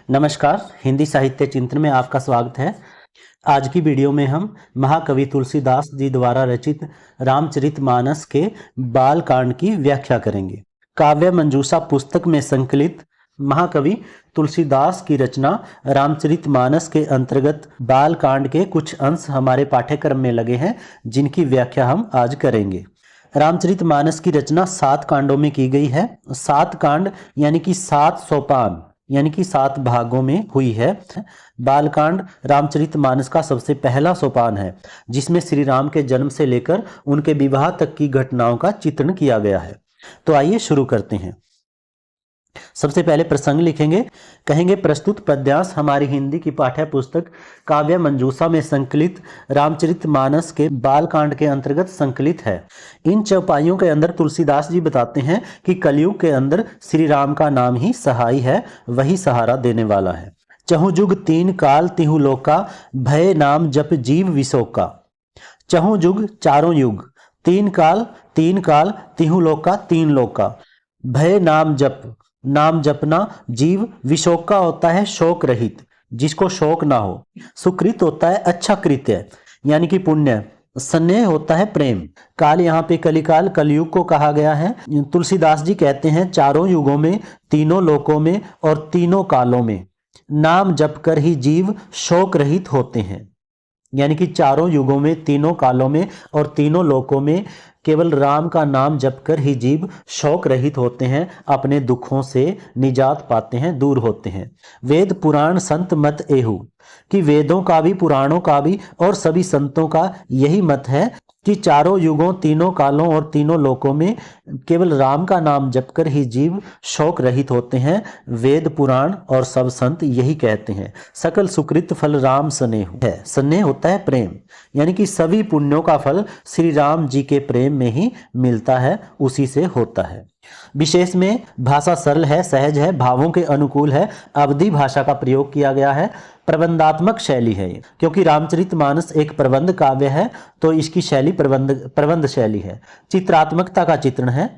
नमस्कार, हिंदी साहित्य चिंतन में आपका स्वागत है। आज की वीडियो में हम महाकवि तुलसीदास जी द्वारा रचित रामचरितमानस के बाल कांड की व्याख्या करेंगे। काव्य मंजूषा पुस्तक में संकलित महाकवि तुलसीदास की रचना रामचरितमानस के अंतर्गत बाल कांड के कुछ अंश हमारे पाठ्यक्रम में लगे हैं, जिनकी व्याख्या हम आज करेंगे। रामचरितमानस की रचना 7 कांडों में की गई है। 7 कांड यानी कि 7 सोपान यानी कि 7 भागों में हुई है। बालकांड रामचरितमानस का सबसे पहला सोपान है, जिसमें श्री राम के जन्म से लेकर उनके विवाह तक की घटनाओं का चित्रण किया गया है। तो आइए शुरू करते हैं। सबसे पहले प्रसंग लिखेंगे। कहेंगे, प्रस्तुत पद्यांश हमारी हिंदी की पाठ्य पुस्तक काव्य मंजूषा में संकलित रामचरितमानस के बालकांड के अंतर्गत संकलित है। इन चौपाइयों के अंदर तुलसीदास जी बताते हैं कि कलयुग के अंदर श्री राम का नाम ही सहाय है, वही सहारा देने वाला है। चहु जुग 3 काल तिहु लोका, भय नाम जप जीव विशोका। चहु जुग 4 युग, 3 काल तिहु लोका 3 लोका, भय नाम जप, नाम जपना, जीव विशोक का होता है शोक रहित, जिसको शोक ना हो। सुकृत होता है अच्छा कृत्य यानी कि पुण्य। स्नेह होता है प्रेम। काल यहाँ पे कलिकाल कलयुग को कहा गया है। तुलसीदास जी कहते हैं 4 युगों में, 3 लोकों में और 3 कालों में नाम जप कर ही जीव शोक रहित होते हैं। यानी कि 4 युगों में, 3 कालों में और 3 लोकों में केवल राम का नाम जप कर ही जीव शोक रहित होते हैं, अपने दुखों से निजात पाते हैं, दूर होते हैं। वेद पुराण संत मत एहु, कि वेदों का भी, पुराणों का भी और सभी संतों का यही मत है कि 4 युगों, 3 कालों और 3 लोकों में केवल राम का नाम जप कर ही जीव शोक रहित होते हैं। वेद पुराण और सब संत यही कहते हैं। सकल सुकृत फल राम स्नेह है। स्नेह होता है प्रेम, यानी कि सभी पुण्यों का फल श्री राम जी के प्रेम में ही मिलता है, उसी से होता है। विशेष में भाषा सरल है, सहज है, भावों के अनुकूल है, अवधि भाषा का प्रयोग किया गया है। प्रबंधात्मक शैली है, क्योंकि रामचरितमानस एक प्रबंध काव्य है, तो इसकी शैली प्रबंध शैली है। चित्रात्मकता का चित्रण है,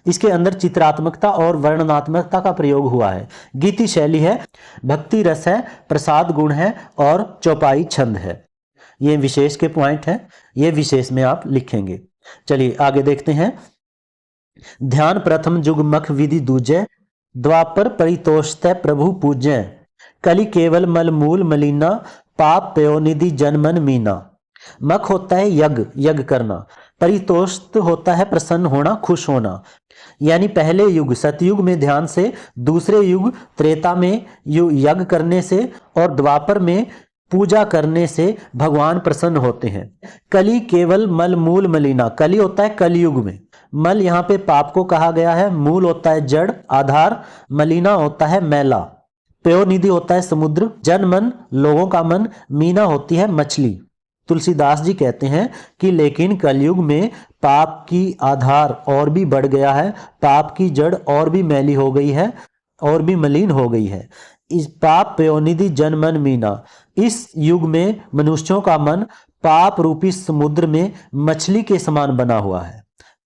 इसके अंदर चित्रात्मकता और वर्णनात्मकता का प्रयोग हुआ है। गीति शैली है, भक्ति रस है, प्रसाद गुण है और चौपाई छंद है। ये विशेष के पॉइंट हैं, ये विशेष में आप लिखेंगे। चलिए आगे देखते हैं। ध्यान प्रथम जुग मख विधि दूजय, द्वापर परितोषतै प्रभु पूजय। कलि केवल मल मूल मलिना, पाप पयोनिधि जनमन मीना। मख होता है यज्ञ, यज्ञ करना। परितोषित होता है प्रसन्न होना, खुश होना। यानी पहले युग सतयुग में ध्यान से, दूसरे युग त्रेता में यज्ञ करने से और द्वापर में पूजा करने से भगवान प्रसन्न होते हैं। कली केवल मल मूल मलिना, कली होता है कलयुग में। मल यहाँ पे पाप को कहा गया है, मूल होता है जड़ आधार, मलिना होता है मैला, पयोनिधि होता है समुद्र, जन मन लोगों का मन, मीना होती है मछली। तुलसीदास जी कहते हैं कि लेकिन कलयुग में पाप की आधार और भी बढ़ गया है, पाप की जड़ और भी मैली हो गई है और भी मलिन हो गई है। इस पाप पयोनिधि जन मन मीना, इस युग में मनुष्यों का मन पाप रूपी समुद्र में मछली के समान बना हुआ है।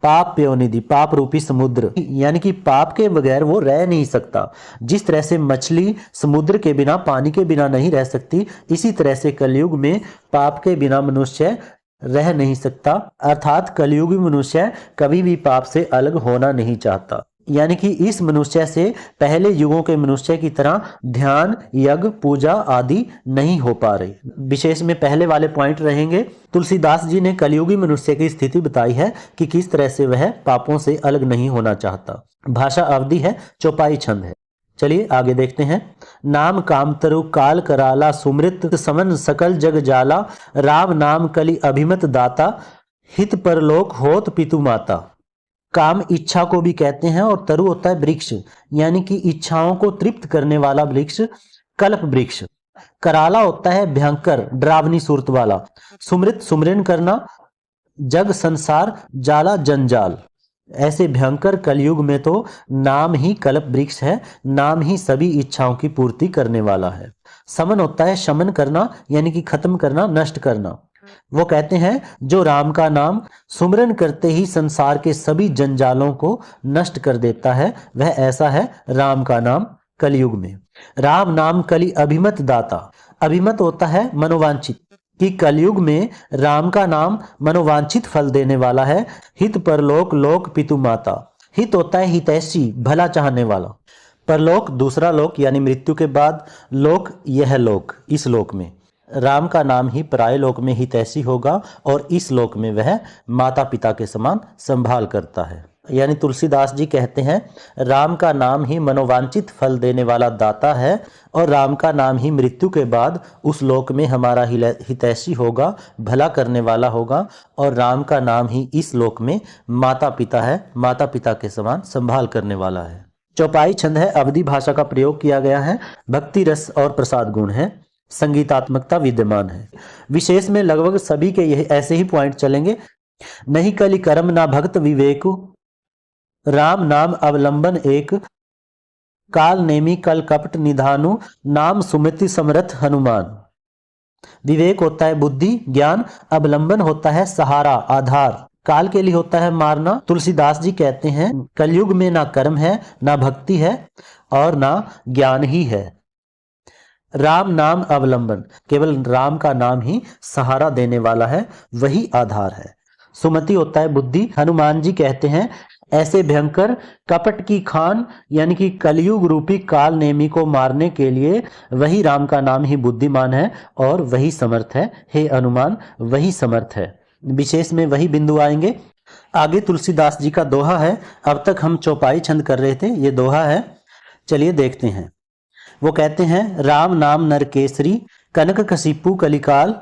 पाप पयोनिधि, पाप रूपी समुद्र, यानी कि पाप के बगैर वो रह नहीं सकता। जिस तरह से मछली समुद्र के बिना, पानी के बिना नहीं रह सकती, इसी तरह से कलयुग में पाप के बिना मनुष्य रह नहीं सकता। अर्थात कलयुगी मनुष्य कभी भी पाप से अलग होना नहीं चाहता। यानी कि इस मनुष्य से पहले युगों के मनुष्य की तरह ध्यान, यज्ञ, पूजा आदि नहीं हो पा रही। विशेष में पहले वाले पॉइंट रहेंगे। तुलसीदास जी ने कलयुगी मनुष्य की स्थिति बताई है कि किस तरह से वह पापों से अलग नहीं होना चाहता। भाषा अवधि है, चौपाई छंद है। चलिए आगे देखते हैं। नाम कामतरु काल कराला, सुमृत समन सकल जग जाला। राम नाम कलि अभिमत दाता, हित परलोक होत पितु माता। काम इच्छा को भी कहते हैं और तरु होता है वृक्ष, यानी कि इच्छाओं को तृप्त करने वाला वृक्ष, कल्प वृक्ष। कराला होता है भयंकर, डरावनी सूरत वाला। सुमृत सुमरन करना, जग संसार, जाला जंजाल। ऐसे भयंकर कलयुग में तो नाम ही कल्प वृक्ष है, नाम ही सभी इच्छाओं की पूर्ति करने वाला है। समन होता है शमन करना, यानी कि खत्म करना, नष्ट करना। वो कहते हैं जो राम का नाम सुमरन करते ही संसार के सभी जंजालों को नष्ट कर देता है, वह ऐसा है राम का नाम कलयुग में। राम नाम कलि अभिमत दाता। अभिमत होता है मनोवांछित, कि कलयुग में राम का नाम मनोवांछित फल देने वाला है। हित परलोक लोक पितु माता। हित होता है हितैषी, भला चाहने वाला। परलोक दूसरा लोक यानी मृत्यु के बाद, लोक यह लोक, इस लोक में राम का नाम ही पराये लोक में हितैषी होगा और इस लोक में वह माता पिता के समान संभाल करता है। यानी तुलसीदास जी कहते हैं राम का नाम ही मनोवांछित फल देने वाला दाता है और राम का नाम ही मृत्यु के बाद उस लोक में हमारा हितैषी होगा, भला करने वाला होगा, और राम का नाम ही इस लोक में माता पिता है, माता पिता के समान संभाल करने वाला है। चौपाई छंद है, अवधी भाषा का प्रयोग किया गया है, भक्ति रस और प्रसाद गुण है, संगीतात्मकता विद्यमान है। विशेष में लगभग सभी के यही ऐसे ही पॉइंट चलेंगे। नहीं कलि कर्म ना भक्त विवेक, राम नाम अवलंबन एक, काल नेमी कल कपट निधानु, नाम सुमति समरथ हनुमान। विवेक होता है बुद्धि ज्ञान, अवलंबन होता है सहारा आधार, काल के लिए होता है मारना। तुलसीदास जी कहते हैं कलयुग में ना कर्म है, ना भक्ति है और ना ज्ञान ही है। राम नाम अवलंबन, केवल राम का नाम ही सहारा देने वाला है, वही आधार है। सुमति होता है बुद्धि। हनुमान जी कहते हैं ऐसे भयंकर कपट की खान यानी कि कलयुग रूपी काल नेमी को मारने के लिए वही राम का नाम ही बुद्धिमान है और वही समर्थ है। हे हनुमान वही समर्थ है। विशेष में वही बिंदु आएंगे। आगे तुलसीदास जी का दोहा है। अब तक हम चौपाई छंद कर रहे थे, ये दोहा है, चलिए देखते हैं। वो कहते हैं राम नाम नरकेसरी, कनक कशिपु कलिकाल,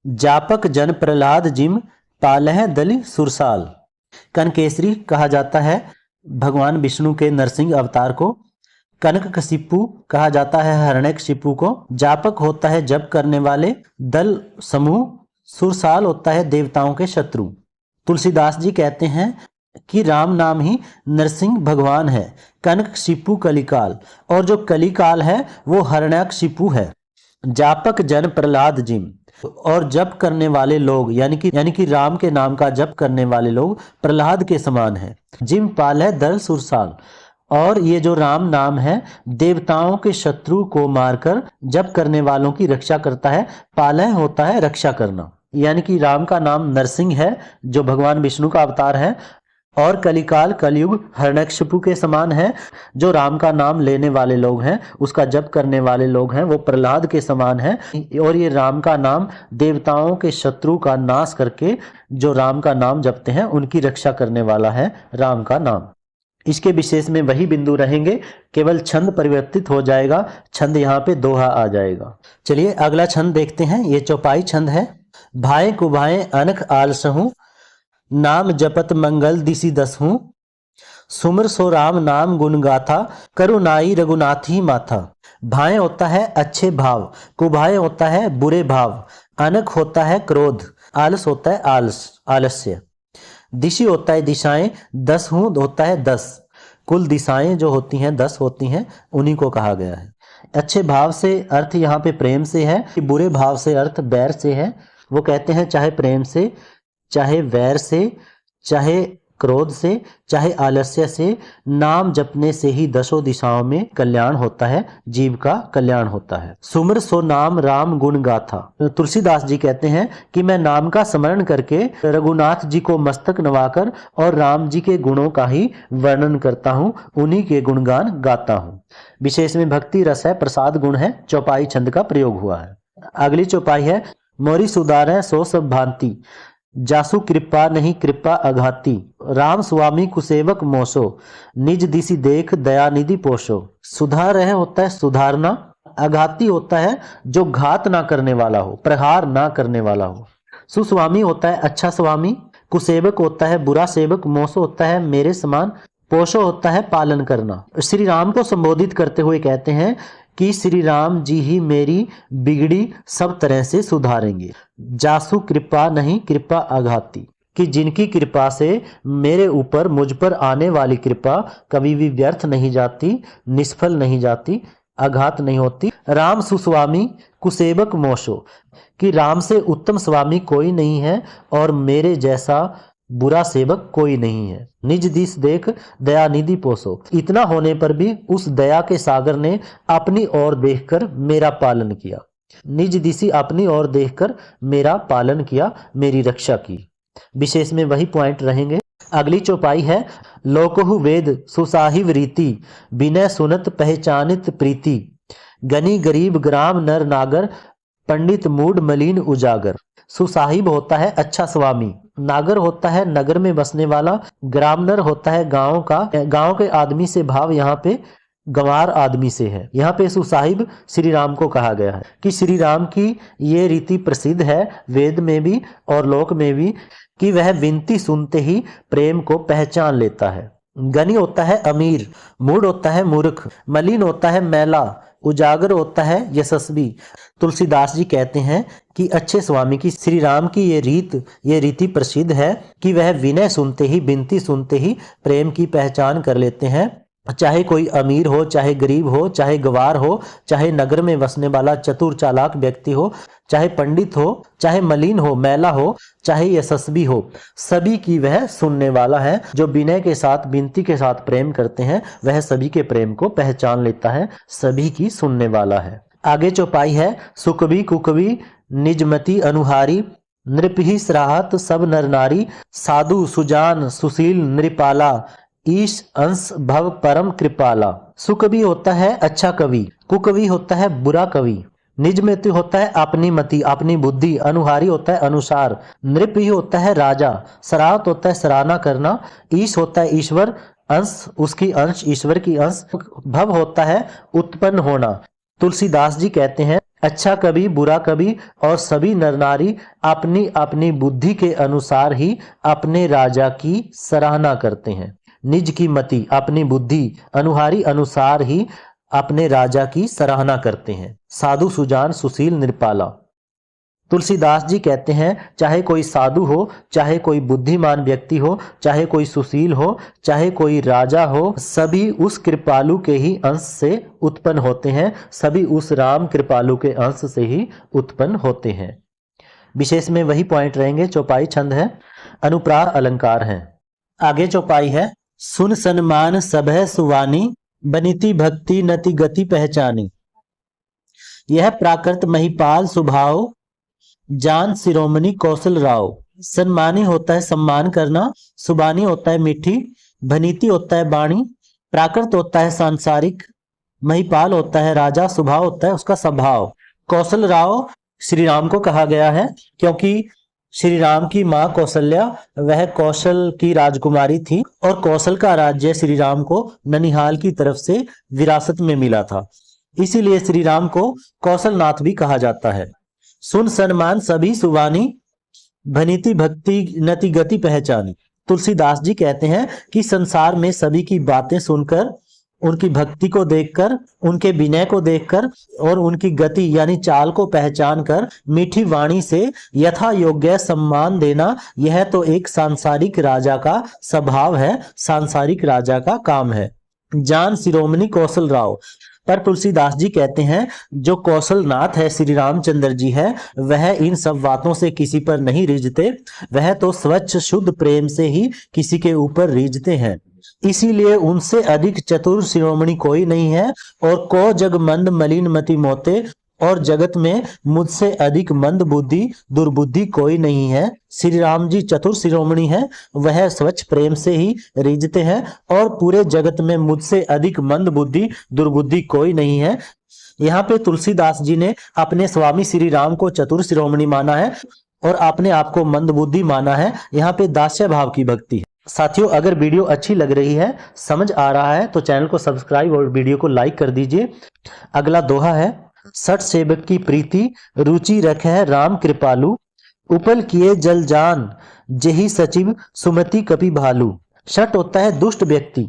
जापक जन प्रहलाद जिम, पालह दलि सुरसाल। कनकेसरी कहा जाता है भगवान विष्णु के नरसिंह अवतार को, कनक कशिपु कहा जाता है हिरण्यकशिपु को, जापक होता है जप करने वाले, दल समूह, सुरसाल होता है देवताओं के शत्रु। तुलसीदास जी कहते हैं कि राम नाम ही नरसिंह भगवान है, कनकशिपु कलिकाल, और जो कलिकाल है वो हिरण्यकशिपु है, जापक जन प्रहलाद जिम, और जप करने वाले लोग यानी कि राम के नाम का जप करने वाले लोग प्रहलाद के समान है। जिम पाल है दल सुरसाल, और ये जो राम नाम है देवताओं के शत्रु को मारकर जप करने वालों की रक्षा करता है। पालह होता है रक्षा करना, यानी कि राम का नाम नरसिंह है जो भगवान विष्णु का अवतार है, और कलिकाल कलयुग हिरण्यकशिपु के समान है। जो राम का नाम लेने वाले लोग हैं, उसका जप करने वाले लोग हैं, वो प्रहलाद के समान है। और ये राम का नाम देवताओं के शत्रु का नाश करके जो राम का नाम जपते हैं उनकी रक्षा करने वाला है राम का नाम। इसके विशेष में वही बिंदु रहेंगे, केवल छंद परिवर्तित हो जाएगा, छंद यहाँ पे दोहा आ जाएगा। चलिए अगला छंद देखते हैं। ये चौपाई छंद है। भाए कुभाए अनख आलसहूं, नाम जपत मंगल दिशि दसहूं, सुमर सो राम नाम गुण गाथा, करुणाई रघुनाथी माथा। भाए होता है अच्छे भाव, कुभाए होता है बुरे भाव, अनक होता है क्रोध, आलस होता है आलस्य, दिशि होता है दिशाएं, दसहूं होता है 10। कुल दिशाएं जो होती हैं 10 होती हैं, उन्हीं को कहा गया है। अच्छे भाव से अर्थ यहाँ पे प्रेम से है, बुरे भाव से अर्थ बैर से है। वो कहते हैं चाहे प्रेम से, चाहे वैर से, चाहे क्रोध से, चाहे आलस्य से, नाम जपने से ही दसों दिशाओं में कल्याण होता है, जीव का कल्याण होता है। सुमर सो नाम राम गुण गाथा। तुलसीदास जी कहते हैं कि मैं नाम का स्मरण करके रघुनाथ जी को मस्तक नवाकर और राम जी के गुणों का ही वर्णन करता हूँ, उन्हीं के गुणगान गाता हूँ। विशेष में भक्ति रस है, प्रसाद गुण है, चौपाई छंद का प्रयोग हुआ है। अगली चौपाई है। मोरी सुधार है सो सब भांति, जासु कृपा नहीं कृपा अघाती, राम स्वामी कुसेवक मोसो, निज दिशि देख दया निधि पोषो। सुधार है होता है सुधारना, अघाती होता है जो घात ना करने वाला हो, प्रहार ना करने वाला हो। सुस्वामी होता है अच्छा स्वामी, कुसेवक होता है बुरा सेवक, मोसो होता है मेरे समान, पोषो होता है पालन करना। श्री राम को संबोधित करते हुए कहते हैं कि श्री राम जी ही मेरी बिगड़ी सब तरह से सुधारेंगे। जासु कृपा नहीं कृपा आघाती, कि जिनकी कृपा से मेरे ऊपर मुझ पर आने वाली कृपा कभी भी व्यर्थ नहीं जाती, निष्फल नहीं जाती, आघात नहीं होती। राम सुस्वामी कुसेबक मोशो, कि राम से उत्तम स्वामी कोई नहीं है और मेरे जैसा बुरा सेवक कोई नहीं है। निज दिस देख दया निधि पोसो, इतना होने पर भी उस दया के सागर ने अपनी ओर देखकर मेरा पालन किया। निज दिशी अपनी ओर देखकर मेरा पालन किया, मेरी रक्षा की। विशेष में वही पॉइंट रहेंगे। अगली चौपाई है, लोकहु वेद सुसाहिब रीति, बिनय सुनत पहचानित प्रीति, गनी गरीब ग्राम नर नागर, पंडित मूड मलिन उजागर। सुसाहिब होता है अच्छा स्वामी, नागर होता है नगर में बसने वाला, ग्रामनर होता है गांव का, गांव के आदमी से भाव यहाँ पे गंवार आदमी से है। यहाँ पे सुसाहिब श्री राम को कहा गया है कि श्री राम की ये रीति प्रसिद्ध है वेद में भी और लोक में भी कि वह विनती सुनते ही प्रेम को पहचान लेता है। गनी होता है अमीर, मूड होता है मूर्ख, मलिन होता है मैला, उजागर होता है यशस्वी। तुलसीदास जी कहते हैं कि अच्छे स्वामी की श्री राम की ये रीति प्रसिद्ध है कि वह विनय सुनते ही, विनती सुनते ही प्रेम की पहचान कर लेते हैं। चाहे कोई अमीर हो, चाहे गरीब हो, चाहे गवार हो, चाहे नगर में बसने वाला चतुर चालाक व्यक्ति हो, चाहे पंडित हो, चाहे मलिन हो, मैला हो, चाहे यशस्वी हो, सभी की वह सुनने वाला है। जो विनय के साथ, विनती के साथ प्रेम करते हैं वह सभी के प्रेम को पहचान लेता है, सभी की सुनने वाला है। आगे चौपाई है, सुकवि कुकवि निजमति अनुहारी, नृपहि सराहत सब नर नारी, साधु सुजान सुशील नृपाला, ईश अंश भव परम कृपाला। सुकवि होता है अच्छा कवि, कुकवि होता है बुरा कवि, निजमति होता है अपनी मति, अपनी बुद्धि, अनुहारी होता है अनुसार, नृप ही होता है राजा, सराहत होता है सराहना करना, ईश होता है ईश्वर, अंश उसकी अंश ईश्वर की अंश, भव होता है उत्पन्न होना। तुलसीदास जी कहते हैं अच्छा कवि, बुरा कवि और सभी नर नारी अपनी अपनी बुद्धि के अनुसार ही अपने राजा की सराहना करते हैं। निज की मति, अपनी बुद्धि, अनुहारी अनुसार ही अपने राजा की सराहना करते हैं। साधु सुजान सुशील नृपाला। तुलसीदास जी कहते हैं चाहे कोई साधु हो, चाहे कोई बुद्धिमान व्यक्ति हो, चाहे कोई सुशील हो, चाहे कोई राजा हो, सभी उस कृपालु के ही अंश से उत्पन्न होते हैं, सभी उस राम कृपालु के अंश से ही उत्पन्न होते हैं। विशेष में वही पॉइंट रहेंगे। चौपाई छंद है, अनुप्रास अलंकार है। आगे चौपाई है, सुन सन्मान सबह सुवानी, बनिति भक्ति नति गति पहचानी। यह प्राकृत महिपाल स्वभाव, जान शिरोमणि कौशल राव। सन्मानी होता है सम्मान करना, सुबानी होता है मीठी, भनीति होता है बाणी, प्राकृत होता है सांसारिक, महिपाल होता है राजा, स्वभाव होता है उसका स्वभाव। कौशल राव श्री राम को कहा गया है क्योंकि श्री राम की मां कौशल्या वह कौशल की राजकुमारी थी और कौशल का राज्य श्री राम को ननिहाल की तरफ से विरासत में मिला था, इसीलिए श्री राम को कौशलनाथ भी कहा जाता है। सुन सन्मान सभी सुवानी, भनीति भक्ति नति गति पहचानी। तुलसीदास जी कहते हैं कि संसार में सभी की बातें सुनकर, उनकी भक्ति को देखकर, उनके विनय को देखकर और उनकी गति यानी चाल को पहचान कर मीठी वाणी से यथा योग्य सम्मान देना, यह तो एक सांसारिक राजा का स्वभाव है, सांसारिक राजा का काम है। जान शिरोमणि कौशल राव। पर तुलसीदास जी कहते हैं जो कौशलनाथ है श्री रामचंद्र जी है, वह इन सब बातों से किसी पर नहीं रीझते, वह तो स्वच्छ शुद्ध प्रेम से ही किसी के ऊपर रीझते हैं, इसीलिए उनसे अधिक चतुर शिरोमणि कोई नहीं है। और को जग मंद मलिन मति मोते, और जगत में मुझसे अधिक मंद बुद्धि दुर्बुद्धि कोई नहीं है। श्री राम जी चतुर शिरोमणि है, वह स्वच्छ प्रेम से ही रीझते हैं और पूरे जगत में मुझसे अधिक मंद बुद्धि दुर्बुद्धि कोई नहीं है। यहाँ पे तुलसीदास जी ने अपने स्वामी श्री राम को चतुर शिरोमणि माना है और अपने आप को मंद बुद्धि माना है। यहाँ पे दास्य भाव की भक्ति है। साथियों, अगर वीडियो अच्छी लग रही है, समझ आ रहा है, तो चैनल को सब्सक्राइब और वीडियो को लाइक कर दीजिए। अगला दोहा है, सठ सेवक की प्रीति रुचि रखे राम कृपालु, उपल किए जल जान जेहि सचिव सुमति कपि भालू। सठ होता है दुष्ट व्यक्ति,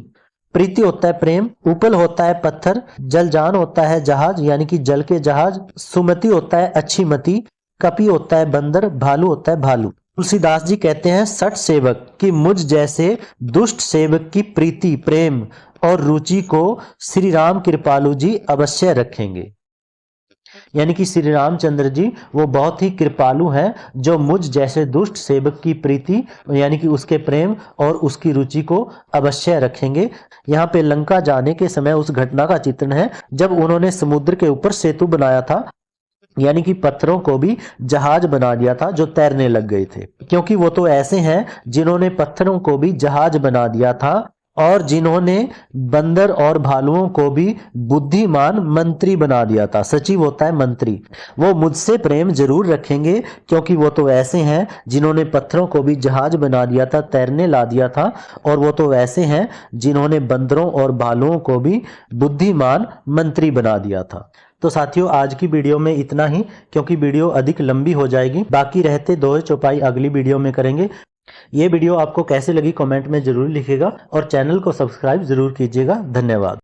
प्रीति होता है प्रेम, उपल होता है पत्थर, जल जान होता है जहाज यानी कि जल के जहाज, सुमति होता है अच्छी मति, कपि होता है बंदर, भालू होता है भालू। तुलसीदास जी कहते हैं सठ सेवक कि मुझ जैसे दुष्ट सेवक की प्रीति प्रेम और रुचि को श्री राम कृपालु जी अवश्य रखेंगे। यानी कि श्री रामचंद्र जी वो बहुत ही कृपालु हैं, जो मुझ जैसे दुष्ट सेवक की प्रीति यानी कि उसके प्रेम और उसकी रुचि को अवश्य रखेंगे। यहाँ पे लंका जाने के समय उस घटना का चित्रण है जब उन्होंने समुद्र के ऊपर सेतु बनाया था, यानी कि पत्थरों को भी जहाज बना दिया था जो तैरने लग गए थे, क्योंकि वो तो ऐसे हैं जिन्होंने पत्थरों को भी जहाज बना दिया था और जिन्होंने बंदर और भालुओं को भी बुद्धिमान मंत्री बना दिया था। सचिव होता है मंत्री। वो मुझसे प्रेम जरूर रखेंगे क्योंकि वो तो ऐसे हैं जिन्होंने पत्थरों को भी जहाज बना दिया था, तैरने ला दिया था, और वो तो ऐसे हैं जिन्होंने बंदरों और भालुओं को भी बुद्धिमान मंत्री बना दिया था। तो साथियों आज की वीडियो में इतना ही, क्योंकि वीडियो अधिक लंबी हो जाएगी। बाकी रहते दोहे चौपाई अगली वीडियो में करेंगे। ये वीडियो आपको कैसे लगी कमेंट में जरूर लिखिएगा और चैनल को सब्सक्राइब जरूर कीजिएगा। धन्यवाद।